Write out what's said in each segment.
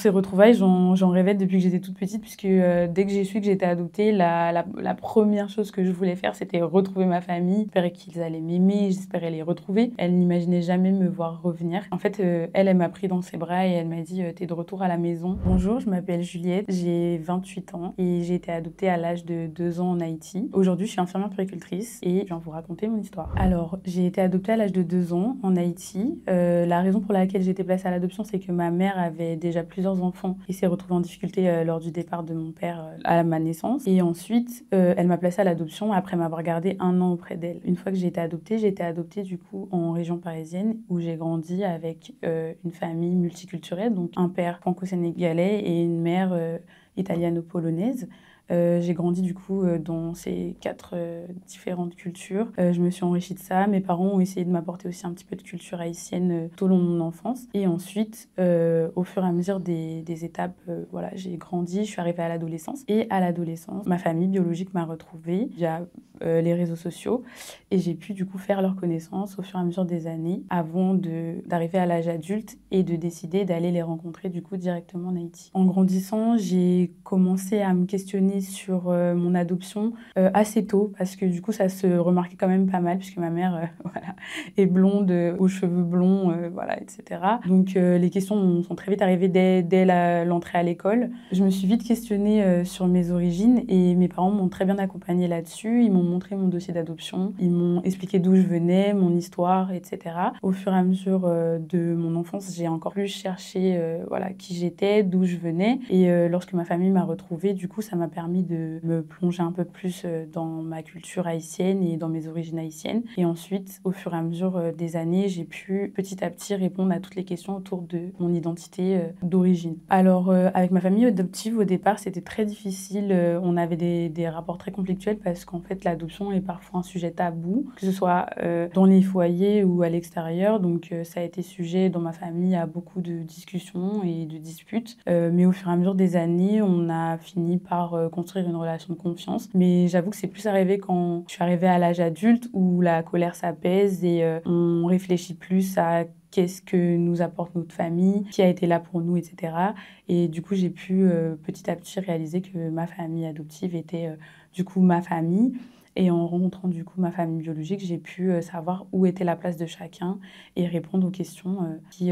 Ces retrouvailles, j'en rêvais depuis que j'étais toute petite puisque, dès que j'ai su que j'étais adoptée, la première chose que je voulais faire, c'était retrouver ma famille. J'espérais qu'ils allaient m'aimer, j'espérais les retrouver. Elle n'imaginait jamais me voir revenir. En fait, elle m'a pris dans ses bras et elle m'a dit: «Tu es de retour à la maison». Bonjour, je m'appelle Juliette, j'ai 28 ans et j'ai été adoptée à l'âge de 2 ans en Haïti. Aujourd'hui, je suis infirmière puéricultrice et je viens vous raconter mon histoire. Alors, j'ai été adoptée à l'âge de 2 ans en Haïti. La raison pour laquelle j'ai été placée à l'adoption, c'est que ma mère avait déjà plusieurs enfants et s'est retrouvée en difficulté lors du départ de mon père à ma naissance. Et ensuite, elle m'a placée à l'adoption après m'avoir gardée 1 an auprès d'elle. Une fois que j'ai été adoptée du coup en région parisienne où j'ai grandi avec une famille multiculturelle, donc un père franco-sénégalais et une mère italiano-polonaise. J'ai grandi du coup dans ces 4 différentes cultures. Je me suis enrichie de ça. Mes parents ont essayé de m'apporter aussi un petit peu de culture haïtienne tout au long de mon enfance. Et ensuite, au fur et à mesure des étapes, voilà, j'ai grandi, je suis arrivée à l'adolescence. Et à l'adolescence, ma famille biologique m'a retrouvée via les réseaux sociaux et j'ai pu du coup faire leur connaissance au fur et à mesure des années avant d'arriver à l'âge adulte et de décider d'aller les rencontrer du coup directement en Haïti. En grandissant, j'ai commencé à me questionner sur mon adoption assez tôt parce que du coup ça se remarquait quand même pas mal puisque ma mère voilà, est blonde, aux cheveux blonds, voilà, etc. Donc les questions sont très vite arrivées dès l'entrée à l'école. Je me suis vite questionnée sur mes origines et mes parents m'ont très bien accompagnée là-dessus. Ils m'ont montré mon dossier d'adoption, ils m'ont expliqué d'où je venais, mon histoire, etc. Au fur et à mesure de mon enfance, j'ai encore plus cherché voilà, qui j'étais, d'où je venais. Et lorsque ma famille m'a retrouvée, du coup, ça m'a permis de me plonger un peu plus dans ma culture haïtienne et dans mes origines haïtiennes. Et ensuite, au fur et à mesure des années, j'ai pu petit à petit répondre à toutes les questions autour de mon identité d'origine. Alors, avec ma famille adoptive, au départ, c'était très difficile. On avait des rapports très conflictuels parce qu'en fait, l'adoption est parfois un sujet tabou, que ce soit dans les foyers ou à l'extérieur. Donc, ça a été sujet dans ma famille à beaucoup de discussions et de disputes. Mais au fur et à mesure des années, on a fini par construire une relation de confiance. Mais j'avoue que c'est plus arrivé quand je suis arrivée à l'âge adulte où la colère s'apaise et on réfléchit plus à qu'est-ce que nous apporte notre famille, qui a été là pour nous, etc. Et du coup, j'ai pu petit à petit réaliser que ma famille adoptive était du coup ma famille. Et en rencontrant du coup ma famille biologique, j'ai pu savoir où était la place de chacun et répondre aux questions qui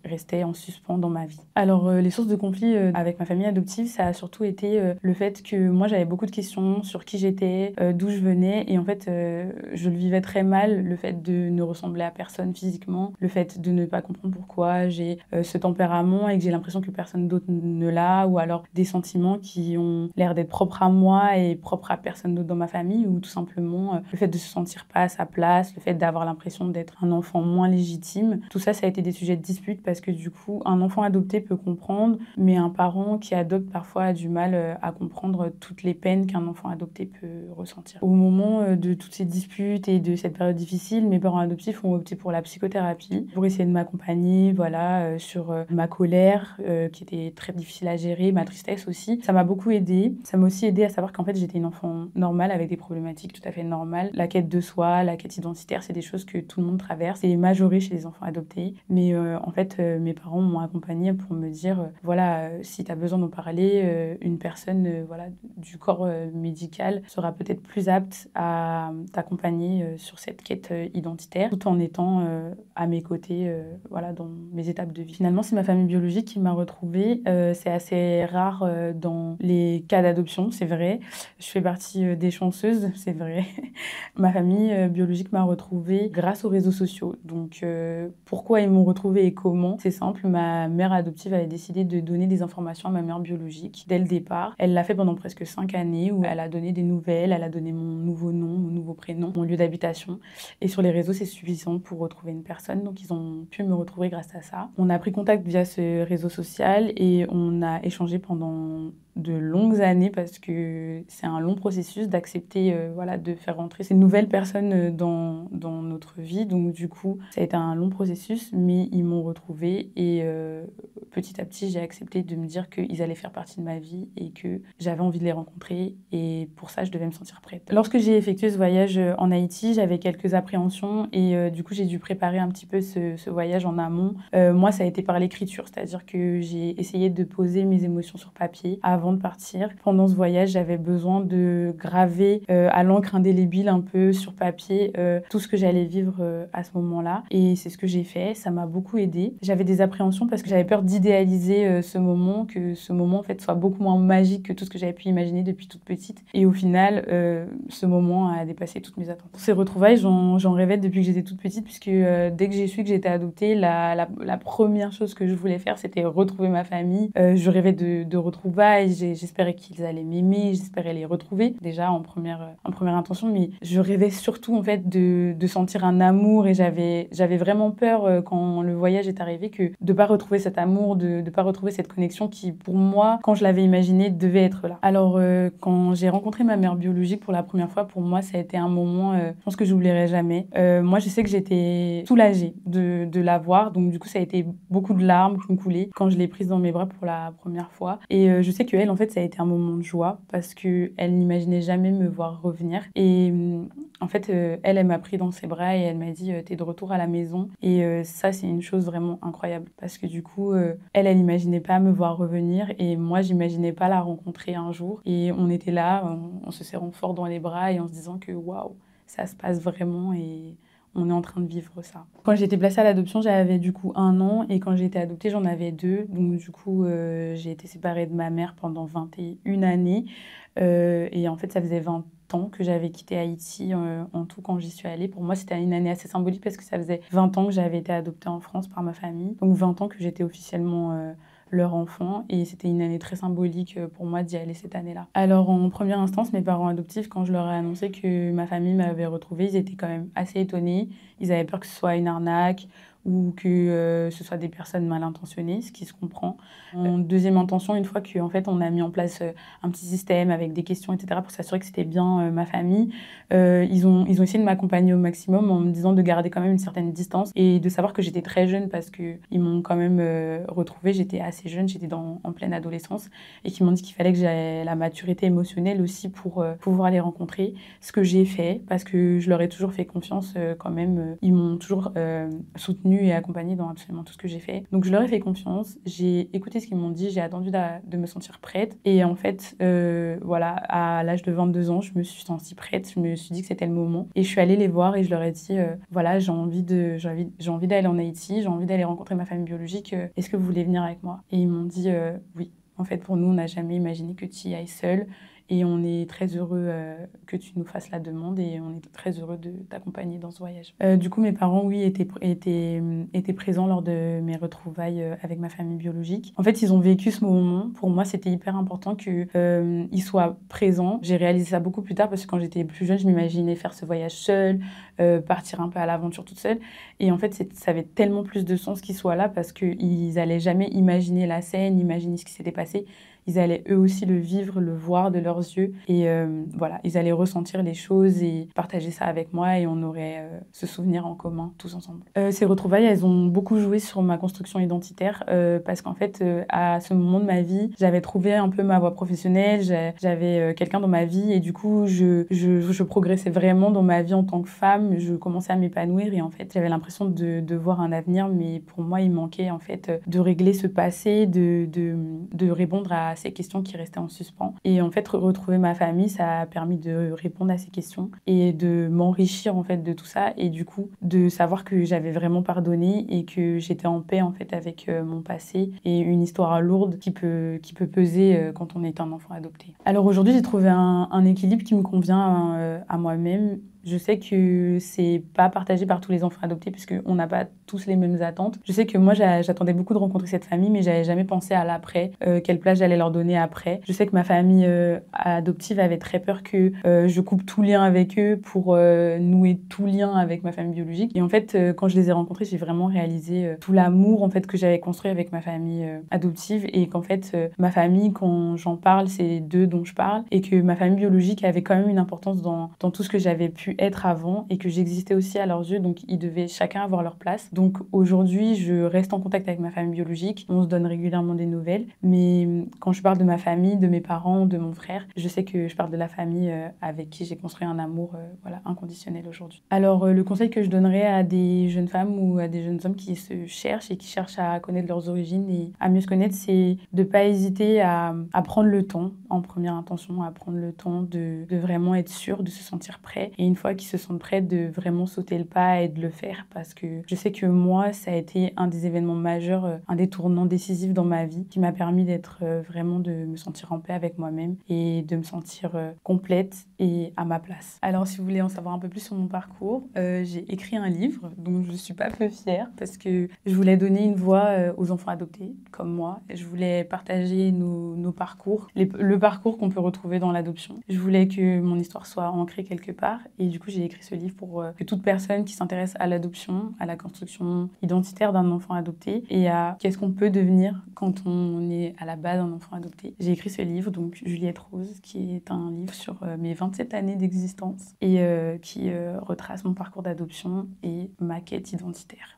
restaient en suspens dans ma vie. Alors les sources de conflits avec ma famille adoptive, ça a surtout été le fait que moi j'avais beaucoup de questions sur qui j'étais, d'où je venais et en fait je le vivais très mal, le fait de ne ressembler à personne physiquement, le fait de ne pas comprendre pourquoi j'ai ce tempérament et que j'ai l'impression que personne d'autre ne l'a ou alors des sentiments qui ont l'air d'être propres à moi et propres à personne d'autre dans ma famille ou tout simplement le fait de se sentir pas à sa place, le fait d'avoir l'impression d'être un enfant moins légitime. Tout ça, ça a été des sujets de dispute parce que du coup, un enfant adopté peut comprendre, mais un parent qui adopte parfois a du mal à comprendre toutes les peines qu'un enfant adopté peut ressentir. Au moment de toutes ces disputes et de cette période difficile, mes parents adoptifs ont opté pour la psychothérapie pour essayer de m'accompagner, voilà, sur ma colère qui était très difficile à gérer, ma tristesse aussi. Ça m'a beaucoup aidée. Ça m'a aussi aidée à savoir qu'en fait, j'étais une enfant normale avec des problématiques tout à fait normales. La quête de soi, la quête identitaire, c'est des choses que tout le monde traverse. C'est majoré chez les enfants adoptés. Mais en fait, mes parents m'ont accompagnée pour me dire, voilà, si tu as besoin d'en parler, une personne voilà, du corps médical sera peut-être plus apte à t'accompagner sur cette quête identitaire, tout en étant à mes côtés voilà, dans mes étapes de vie. Finalement, c'est ma famille biologique qui m'a retrouvée. C'est assez rare dans les cas d'adoption, c'est vrai. Je fais partie des chanceuses, c'est vrai. Ma famille biologique m'a retrouvée grâce aux réseaux sociaux. Donc, pourquoi ils m'ont retrouvée et comment? C'est simple, ma mère adoptive avait décidé de donner des informations à ma mère biologique dès le départ. Elle l'a fait pendant presque 5 années où elle a donné des nouvelles, elle a donné mon nouveau nom, mon nouveau prénom, mon lieu d'habitation. Et sur les réseaux, c'est suffisant pour retrouver une personne. Donc, ils ont pu me retrouver grâce à ça. On a pris contact via ce réseau social et on a échangé pendant de longues années parce que c'est un long processus d'accepter voilà, de faire rentrer ces nouvelles personnes dans notre vie. Donc du coup, ça a été un long processus, mais ils m'ont retrouvée et petit à petit, j'ai accepté de me dire qu'ils allaient faire partie de ma vie et que j'avais envie de les rencontrer et pour ça, je devais me sentir prête. Lorsque j'ai effectué ce voyage en Haïti, j'avais quelques appréhensions et du coup, j'ai dû préparer un petit peu ce voyage en amont. Moi, ça a été par l'écriture, c'est-à-dire que j'ai essayé de poser mes émotions sur papier avant de partir. Pendant ce voyage, j'avais besoin de graver à l'encre indélébile un peu sur papier tout ce que j'allais vivre à ce moment-là et c'est ce que j'ai fait. Ça m'a beaucoup aidée. J'avais des appréhensions parce que j'avais peur d'idéaliser ce moment, que ce moment en fait soit beaucoup moins magique que tout ce que j'avais pu imaginer depuis toute petite. Et au final, ce moment a dépassé toutes mes attentes. Ces retrouvailles, j'en rêvais depuis que j'étais toute petite puisque dès que j'ai su que j'étais adoptée, la première chose que je voulais faire, c'était retrouver ma famille. Je rêvais de retrouvailles, j'espérais qu'ils allaient m'aimer, j'espérais les retrouver déjà en première intention, mais je rêvais surtout en fait de sentir un amour et j'avais vraiment peur quand le voyage est arrivé que de pas retrouver cet amour, de pas retrouver cette connexion qui pour moi, quand je l'avais imaginé, devait être là. Alors quand j'ai rencontré ma mère biologique pour la première fois, pour moi ça a été un moment, je pense que je n'oublierai jamais. Moi je sais que j'étais soulagée de la voir, donc du coup ça a été beaucoup de larmes qui ont coulé quand je l'ai prise dans mes bras pour la première fois. Et je sais qu'elle, en fait, ça a été un moment de joie parce qu'elle n'imaginait jamais me voir revenir. Et en fait, elle m'a pris dans ses bras et elle m'a dit t'es de retour à la maison. Et ça, c'est une chose vraiment incroyable parce que du coup, elle n'imaginait pas me voir revenir et moi, j'imaginais pas la rencontrer un jour. Et on était là, en se serrant fort dans les bras et en se disant que waouh, ça se passe vraiment et on est en train de vivre ça. Quand j'ai été placée à l'adoption, j'avais du coup 1 an et quand j'ai été adoptée, j'en avais 2. Donc du coup, j'ai été séparée de ma mère pendant 21 années. Et en fait, ça faisait 20 ans que j'avais quitté Haïti en tout quand j'y suis allée. Pour moi, c'était une année assez symbolique parce que ça faisait 20 ans que j'avais été adoptée en France par ma famille. Donc 20 ans que j'étais officiellement leur enfant et c'était une année très symbolique pour moi d'y aller cette année-là. Alors en première instance, mes parents adoptifs, quand je leur ai annoncé que ma famille m'avait retrouvée, ils étaient quand même assez étonnés. Ils avaient peur que ce soit une arnaque ou que ce soit des personnes mal intentionnées, ce qui se comprend. En deuxième intention, une fois qu'en fait, on a mis en place un petit système avec des questions, etc., pour s'assurer que c'était bien ma famille, ils ont essayé de m'accompagner au maximum en me disant de garder quand même une certaine distance et de savoir que j'étais très jeune parce qu'ils m'ont quand même retrouvée, j'étais assez jeune, j'étais en pleine adolescence et qu'ils m'ont dit qu'il fallait que j'aie la maturité émotionnelle aussi pour pouvoir les rencontrer, ce que j'ai fait parce que je leur ai toujours fait confiance quand même. Ils m'ont toujours soutenue et accompagnée dans absolument tout ce que j'ai fait. Donc je leur ai fait confiance, j'ai écouté ce qu'ils m'ont dit, j'ai attendu de me sentir prête et en fait, voilà, à l'âge de 22 ans, je me suis sentie prête, je me suis dit que c'était le moment et je suis allée les voir et je leur ai dit voilà, j'ai envie d'aller en Haïti, j'ai envie d'aller rencontrer ma famille biologique, est-ce que vous voulez venir avec moi? Et ils m'ont dit oui. En fait, pour nous, on n'a jamais imaginé que tu y ailles seule. Et on est très heureux que tu nous fasses la demande et on est très heureux de t'accompagner dans ce voyage. Du coup, mes parents, oui, étaient présents lors de mes retrouvailles avec ma famille biologique. En fait, ils ont vécu ce moment. Pour moi, c'était hyper important qu'ils soient présents. J'ai réalisé ça beaucoup plus tard parce que quand j'étais plus jeune, je m'imaginais faire ce voyage seule, partir un peu à l'aventure toute seule. Et en fait, ça avait tellement plus de sens qu'ils soient là parce qu'ils n'allaient jamais imaginer la scène, imaginer ce qui s'était passé. Ils allaient eux aussi le vivre, le voir de leurs yeux. Et voilà, ils allaient ressentir les choses et partager ça avec moi et on aurait ce souvenir en commun tous ensemble. Ces retrouvailles, elles ont beaucoup joué sur ma construction identitaire parce qu'en fait, à ce moment de ma vie, j'avais trouvé un peu ma voie professionnelle, j'avais quelqu'un dans ma vie et du coup, je progressais vraiment dans ma vie en tant que femme. Je commençais à m'épanouir et en fait, j'avais l'impression de voir un avenir, mais pour moi, il manquait en fait de régler ce passé, de répondre à ces questions qui restaient en suspens. Et en fait, retrouver ma famille, ça a permis de répondre à ces questions et de m'enrichir en fait de tout ça et du coup de savoir que j'avais vraiment pardonné et que j'étais en paix en fait avec mon passé et une histoire lourde qui peut peser quand on est un enfant adopté. Alors aujourd'hui, j'ai trouvé un équilibre qui me convient à moi-même. Je sais que c'est pas partagé par tous les enfants adoptés puisqu'on n'a pas tous les mêmes attentes. Je sais que moi, j'attendais beaucoup de rencontrer cette famille, mais j'avais jamais pensé à l'après, quelle place j'allais leur donner après. Je sais que ma famille adoptive avait très peur que je coupe tout lien avec eux pour nouer tout lien avec ma famille biologique. Et en fait, quand je les ai rencontrés, j'ai vraiment réalisé tout l'amour en fait que j'avais construit avec ma famille adoptive et qu'en fait, ma famille, quand j'en parle, c'est d'eux dont je parle et que ma famille biologique avait quand même une importance dans tout ce que j'avais pu être avant et que j'existais aussi à leurs yeux, donc ils devaient chacun avoir leur place. Donc aujourd'hui, je reste en contact avec ma famille biologique, on se donne régulièrement des nouvelles, mais quand je parle de ma famille, de mes parents, de mon frère, je sais que je parle de la famille avec qui j'ai construit un amour voilà, inconditionnel aujourd'hui. Alors le conseil que je donnerais à des jeunes femmes ou à des jeunes hommes qui se cherchent et qui cherchent à connaître leurs origines et à mieux se connaître, c'est de ne pas hésiter à prendre le temps, en première intention, à prendre le temps de vraiment être sûr, de se sentir prêt. Et une fois qu'ils se sentent prêts, de vraiment sauter le pas et de le faire. Parce que je sais que moi, ça a été un des événements majeurs, un des tournants décisifs dans ma vie qui m'a permis d'être vraiment, de me sentir en paix avec moi-même et de me sentir complète et à ma place. Alors, si vous voulez en savoir un peu plus sur mon parcours, j'ai écrit un livre dont je suis pas peu fière parce que je voulais donner une voix aux enfants adoptés comme moi. Je voulais partager nos parcours, le parcours qu'on peut retrouver dans l'adoption. Je voulais que mon histoire soit ancrée quelque part et du coup j'ai écrit ce livre pour que toute personne qui s'intéresse à l'adoption, à la construction identitaire d'un enfant adopté et à qu'est-ce qu'on peut devenir quand on est à la base d'un enfant adopté. J'ai écrit ce livre, donc Juliette Rose, qui est un livre sur mes 27 années d'existence et qui retrace mon parcours d'adoption et ma quête identitaire.